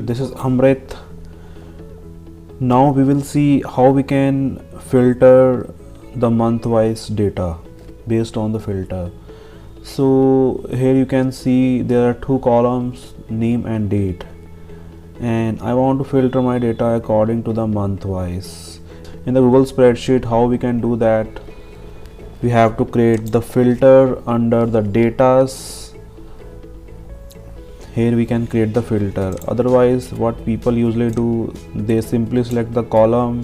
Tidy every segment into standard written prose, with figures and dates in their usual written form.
This is Amrit. Now we will see how we can filter the month-wise data based on the filter. So here you can see there are two columns, name and date, and I want to filter my data according to the month-wise. In the Google spreadsheet, how we can do that? We have to create the filter under the datas. Here we can create the filter. Otherwise, what people usually do, they simply select the column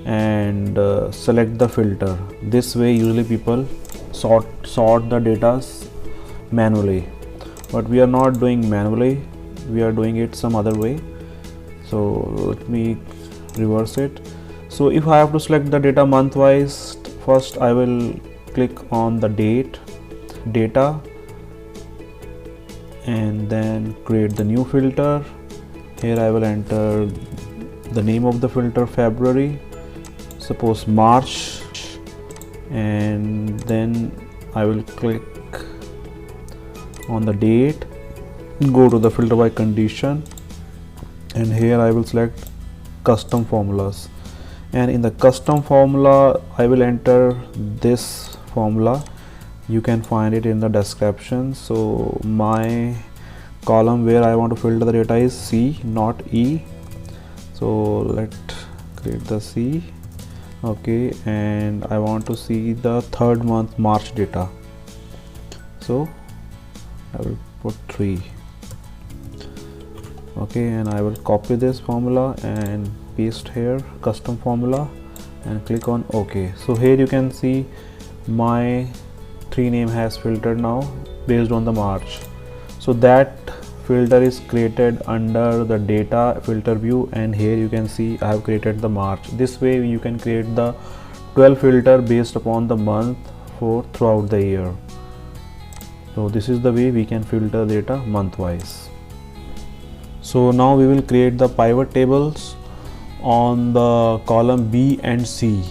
and select the filter. This way usually people sort the data manually, but we are not doing manually, we are doing it some other way. So let me reverse it. So if I have to select the data month wise, first I will click on the data, and then create the new filter. Here I will enter the name of the filter, February, suppose March, and then I will click on the date, go to the filter by condition, and here I will select custom formulas, and in the custom formula I will enter this formula. You can find it in the description. So my column where I want to filter the data is C, not E. So let's create the C. Okay, and I want to see the third month March data, so I will put 3. Okay, and I will copy this formula and paste here, custom formula, and click on OK. So here you can see my 3 name has filtered now based on the March. So that filter is created under the data filter view, and here you can see I have created the March. This way you can create the 12 filter based upon the month for throughout the year. So this is the way we can filter data month wise. So now we will create the pivot tables on the column B and C.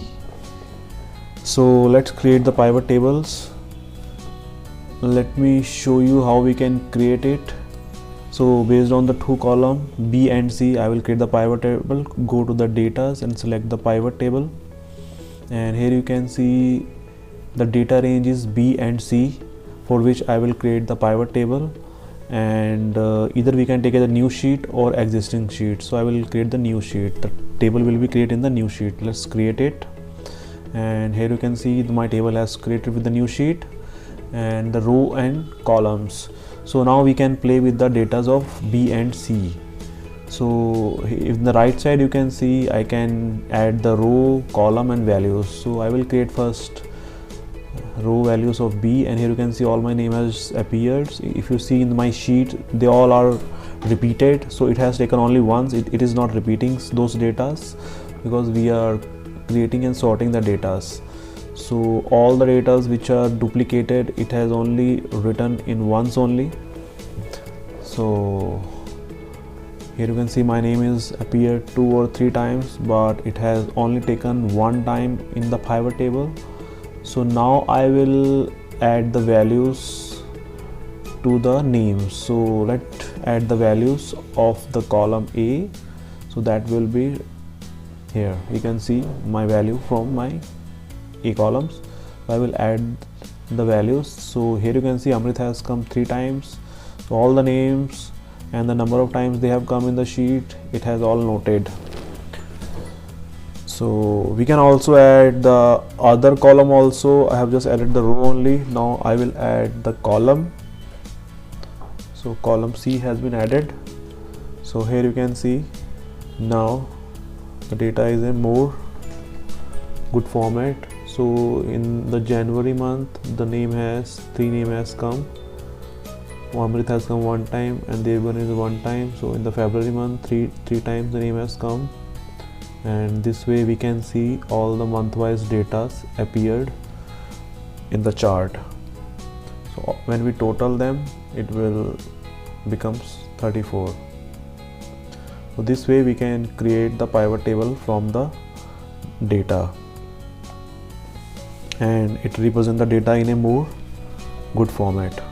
So let's create the pivot tables. Let me show you how we can create it. So based on the two column B and C, I will create the pivot table. Go to the data and select the pivot table, and here you can see the data range is B and C, for which I will create the pivot table. And either we can take a new sheet or existing sheet. So I will create the new sheet. The table will be created in the new sheet. Let's create it, and here you can see my table has created with the new sheet and the row and columns. So now we can play with the datas of B and C. So in the right side you can see I can add the row, column and values. So I will create first row values of B, and here you can see all my name has appeared. If you see in my sheet, they all are repeated, so it has taken only once. It is not repeating those datas because we are creating and sorting the datas. So all the datas which are duplicated, it has only written in once only. So here you can see my name is appeared 2 or 3 times, but it has only taken 1 time in the pivot table. So now I will add the values to the names. So let's add the values of the column A. So that will be here. You can see my value from my A columns. I will add the values. So here you can see Amrit has come 3 times. So all the names and the number of times they have come in the sheet, it has all noted. So we can also add the other column also. I have just added the row only. Now I will add the column. So column C has been added. So here you can see now the data is in more good format. So in the January month, the 3 name has come. Amrit has come 1 time and Devgan is 1 time. So in the February month, three times the name has come. And this way we can see all the month-wise data appeared in the chart. So when we total them, it will becomes 34. So this way we can create the pivot table from the data, and it represents the data in a more good format.